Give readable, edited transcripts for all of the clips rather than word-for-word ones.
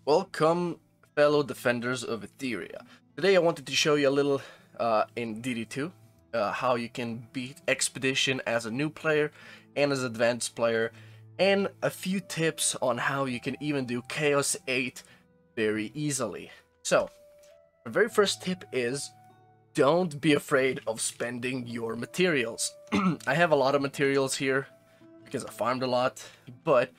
Welcome, fellow defenders of Etheria. Today I wanted to show you a little in DD2 how you can beat Expedition as a new player and as an advanced player, and a few tips on how you can even do Chaos 8 very easily. So, the very first tip is don't be afraid of spending your materials. I have a lot of materials here because I farmed a lot, but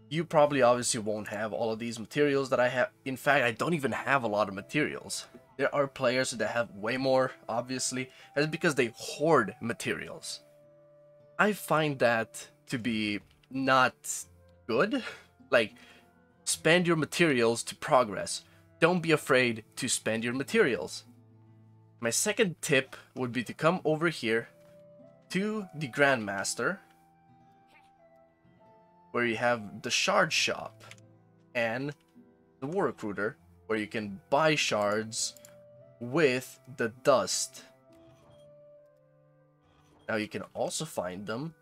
you probably obviously won't have all of these materials that I have. In fact, I don't even have a lot of materials. There are players that have way more, obviously. That's because they hoard materials. I find that to be not good. Like, spend your materials to progress. Don't be afraid to spend your materials. My second tip would be to come over here to the Grandmaster, where you have the Shard Shop and the War Recruiter, where you can buy shards with the dust. Now you can also find them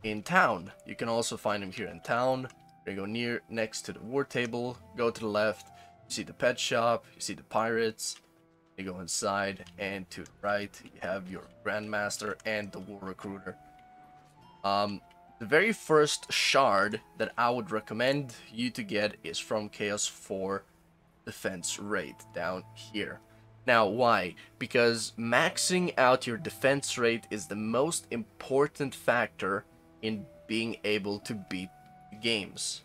in town. You can also find them here in town. You go next to the war table, go to the left, you see the pet shop, you see the pirates. You go inside, and to the right you have your Grandmaster and the War Recruiter. The very first shard that I would recommend you to get is from Chaos 4 defense rate down here. Now, why? Because maxing out your defense rate is the most important factor in being able to beat games.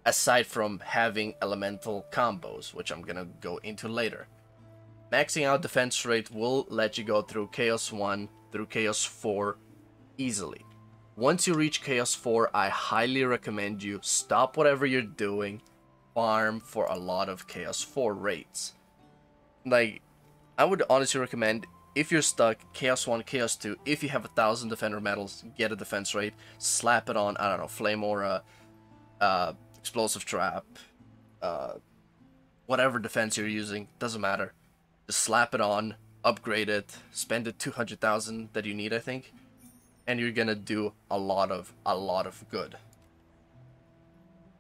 Aside from having elemental combos, which I'm gonna go into later. Maxing out defense rate will let you go through Chaos 1 through Chaos 4 easily. Once you reach Chaos 4, I highly recommend you stop whatever you're doing, farm for a lot of Chaos 4 rates. Like, I would honestly recommend, if you're stuck, Chaos 1, Chaos 2, if you have 1,000 Defender medals, get a defense rate, slap it on, I don't know, Flame Aura, Explosive Trap, whatever defense you're using, doesn't matter. Just slap it on, upgrade it, spend the 200,000 that you need, I think, and you're gonna do a lot of good.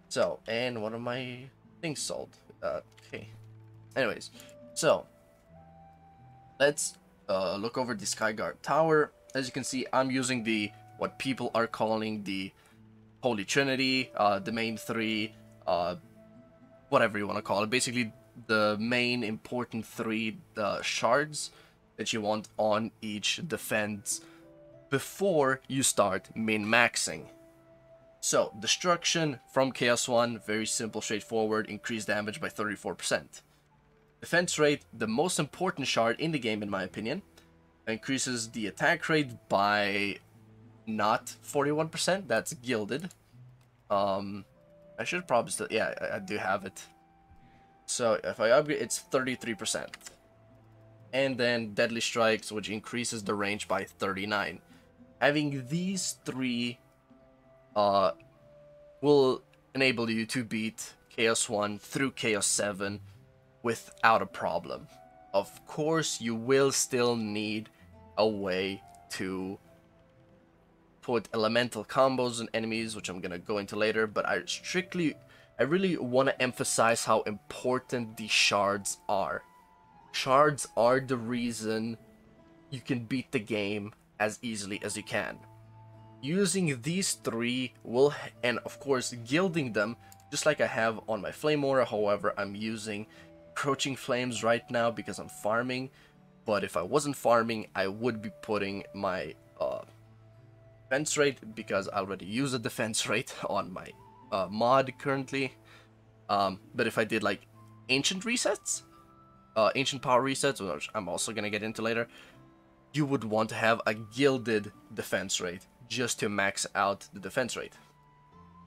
So, and one of my things sold. Okay. Anyways, so let's look over the Skyguard Tower. As you can see, I'm using the what people are calling the Holy Trinity, the main three, whatever you want to call it. Basically, the main important three shards that you want on each defense before you start min-maxing. So, Destruction from Chaos 1, very simple, straightforward, increased damage by 34%. Defense rate, the most important shard in the game in my opinion, increases the attack rate by not 41%, that's gilded. I should probably still, yeah, I do have it. So, if I upgrade, it's 33%. And then Deadly Strikes, which increases the range by 39%. Having these three will enable you to beat Chaos 1 through Chaos 7 without a problem. Of course, you will still need a way to put elemental combos on enemies, which I'm gonna go into later, but I really want to emphasize how important the shards are. Shards are the reason you can beat the game as easily as you can. Using these three will, and of course gilding them, just like I have on my Flame Aura. However, I'm using Encroaching Flames right now because I'm farming, but if I wasn't farming, I would be putting my defense rate, because I already use a defense rate on my mod currently. But if I did like ancient resets, ancient power resets, which I'm also gonna get into later, you would want to have a gilded defense rate just to max out the defense rate.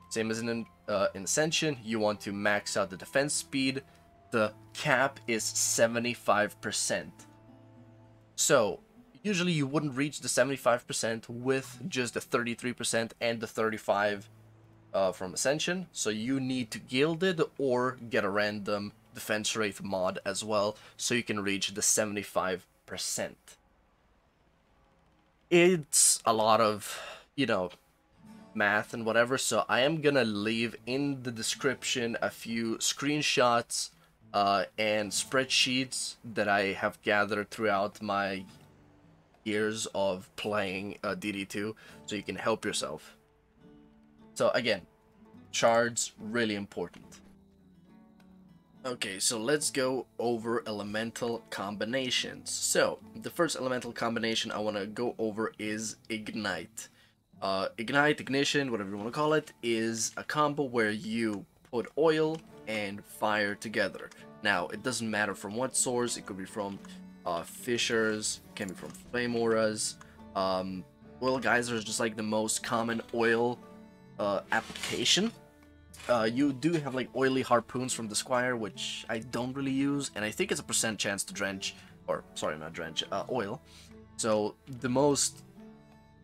Same as in Ascension, you want to max out the defense speed. The cap is 75%. So, usually you wouldn't reach the 75% with just the 33% and the 35% from Ascension. So you need to gild it or get a random defense rate mod as well, so you can reach the 75%. It's a lot of, math and whatever, so I am gonna leave in the description a few screenshots and spreadsheets that I have gathered throughout my years of playing DD2, so you can help yourself. So again, shards, really important. Okay, so let's go over elemental combinations. So, the first elemental combination I want to go over is Ignite. Ignite, Ignition, whatever you want to call it, is a combo where you put oil and fire together. Now, it doesn't matter from what source, it could be from fissures, can be from flame auras. Oil geyser is just like the most common oil application. You do have like oily harpoons from the Squire, which I don't really use, and I think it's a percent chance to drench, or sorry, not drench, oil. So the most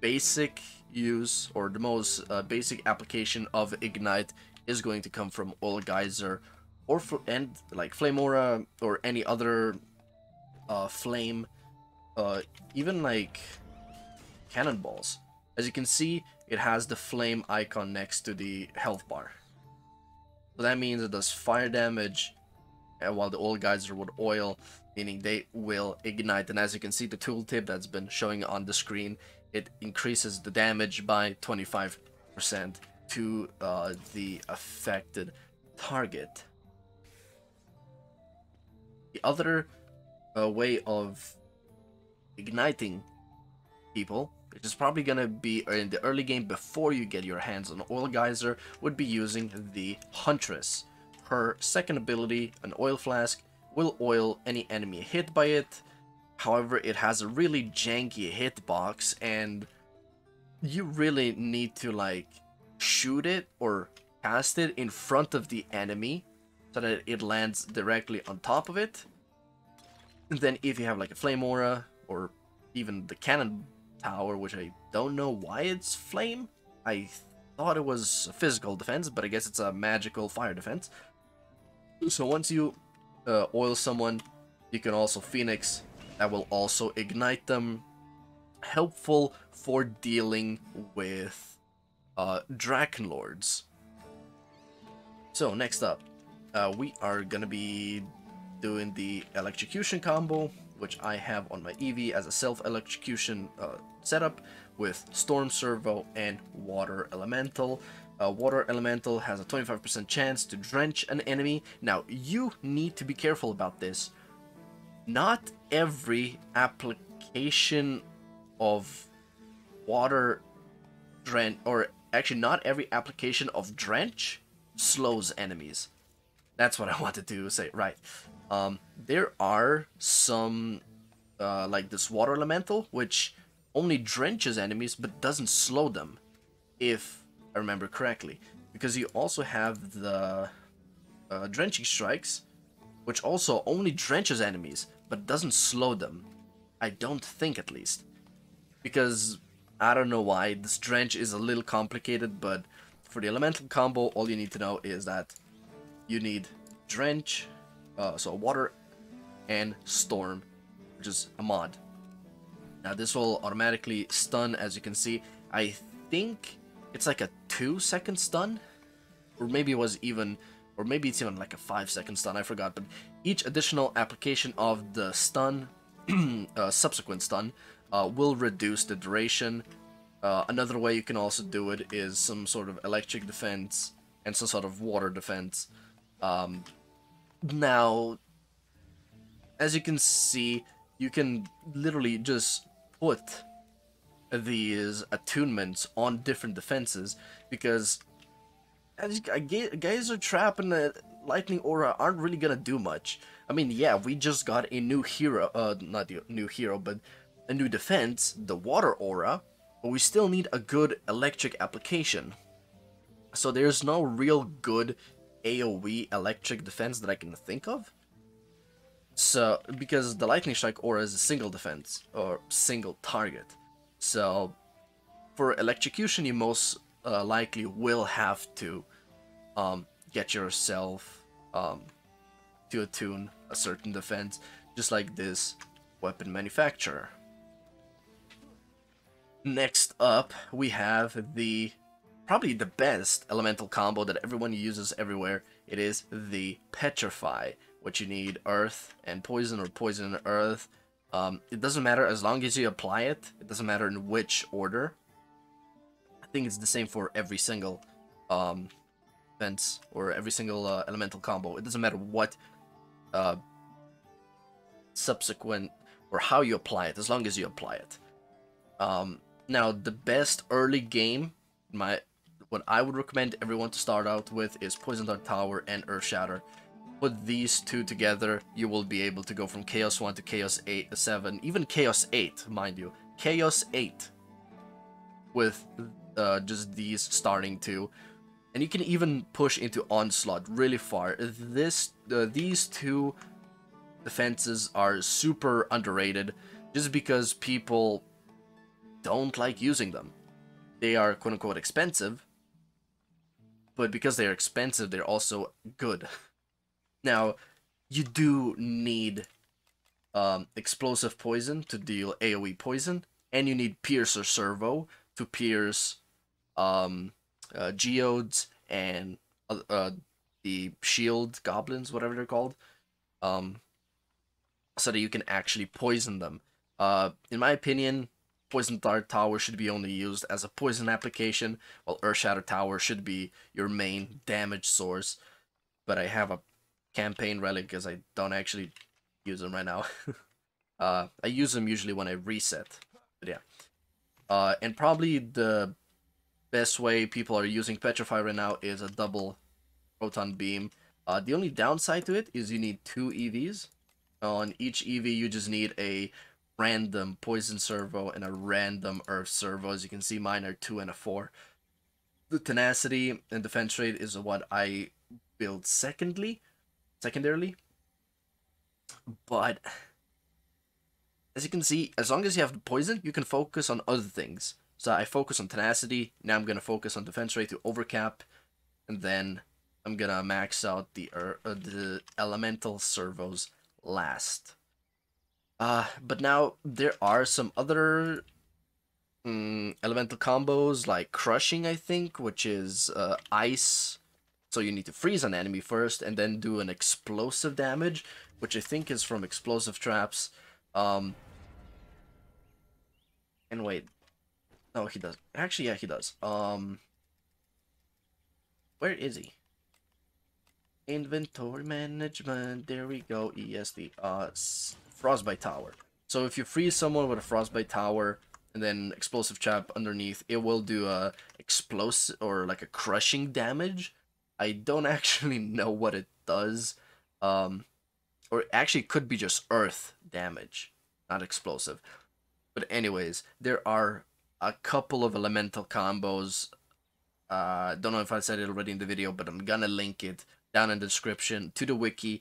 basic use, or the most basic application of Ignite is going to come from Oil Geyser, or and like Flame Aura, or any other flame, even like cannonballs. As you can see, it has the flame icon next to the health bar. So that means it does fire damage, and while the Oil Geyser would oil, meaning they will ignite. And as you can see, the tooltip that's been showing on the screen, it increases the damage by 25% to the affected target. The other way of igniting people, which is probably gonna be in the early game before you get your hands on Oil Geyser, would be using the Huntress. Her second ability, an oil flask, will oil any enemy hit by it. However, it has a really janky hitbox, and you really need to like shoot it or cast it in front of the enemy so that it lands directly on top of it. And then if you have like a flame aura or even the cannon tower, which I don't know why it's flame. I thought it was a physical defense, but I guess it's a magical fire defense. So once you oil someone, you can also Phoenix. That will also ignite them. Helpful for dealing with Drakenlords. So next up, we are gonna be doing the electrocution combo, which I have on my Eevee as a self-electrocution setup with Storm Servo and Water Elemental. Water Elemental has a 25% chance to drench an enemy. Now, you need to be careful about this. Not every application of water drench, or actually not every application of drench slows enemies. That's what I wanted to say, right. There are some, like this Water Elemental, which only drenches enemies but doesn't slow them, if I remember correctly. Because you also have the Drenching Strikes, which also only drenches enemies but doesn't slow them. I don't think, at least. Because, I don't know why, this Drench is a little complicated, but for the Elemental combo, all you need to know is that you need Drench, so Water, and Storm, which is a mod. Now this will automatically stun, as you can see. I think it's like a 2-second stun, or maybe it was even, or maybe it's even like a 5-second stun, I forgot. But each additional application of the stun, subsequent stun, will reduce the duration. Another way you can also do it is some sort of electric defense and some sort of water defense. Now, as you can see, you can literally just put these attunements on different defenses, because Geyser Trap and the Lightning Aura aren't really gonna do much. I mean, yeah, we just got a new hero, not a new hero, but a new defense, the Water Aura, but we still need a good electric application. So there's no real good AoE electric defense that I can think of. So, because the Lightning Strike Aura is a single defense, or single target. So, for electrocution, you most likely will have to get yourself to attune a certain defense, just like this weapon manufacturer. Next up, we have the probably the best elemental combo that everyone uses everywhere. It is the Petrify, which you need earth and poison or poison and earth. It doesn't matter as long as you apply it. It doesn't matter in which order. I think it's the same for every single fence or every single elemental combo. It doesn't matter what subsequent or how you apply it, as long as you apply it. Now, the best early game, what I would recommend everyone to start out with is Poison Dart Tower and Earth Shatter. Put these two together, you will be able to go from Chaos 1 to Chaos 8, 7, even Chaos 8, mind you. Chaos 8 with just these starting two. And you can even push into Onslaught really far. These two defenses are super underrated just because people don't like using them. They are quote-unquote expensive, but because they're expensive, they're also good. Now, you do need Explosive Poison to deal AoE poison, and you need Pierce or Servo to pierce Geodes and the shield goblins, whatever they're called, so that you can actually poison them. In my opinion, Poison Dart Tower should be only used as a poison application, while Earth Shatter Tower should be your main damage source. But I have a campaign relic because I don't actually use them right now. I use them usually when I reset. But yeah. And probably the best way people are using Petrify right now is a double Proton Beam. The only downside to it is you need 2 EVs. On each EV, you just need a random Poison Servo and a random Earth Servo. As you can see, mine are 2 and a 4. The Tenacity and Defense Rate is what I build secondarily. But as you can see, as long as you have the Poison, you can focus on other things. So I focus on Tenacity. Now I'm going to focus on Defense Rate to overcap. And then I'm going to max out the Elemental Servos last. But now there are some other elemental combos like Crushing, I think, which is ice. So you need to freeze an enemy first and then do an explosive damage, which I think is from Explosive Traps. And wait, no, he does. Actually, yeah, he does. Where is he? Inventory management. There we go. ESD. Frostbite Tower. So if you freeze someone with a Frostbite Tower and then Explosive Trap underneath, it will do a explosive or like a crushing damage. I don't actually know what it does. Or actually it could be just earth damage, not explosive. But anyways, there are a couple of elemental combos. Don't know if I said it already in the video, but I'm gonna link it down in the description to the wiki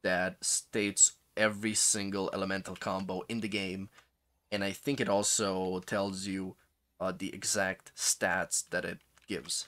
that states every single elemental combo in the game, and I think it also tells you the exact stats that it gives.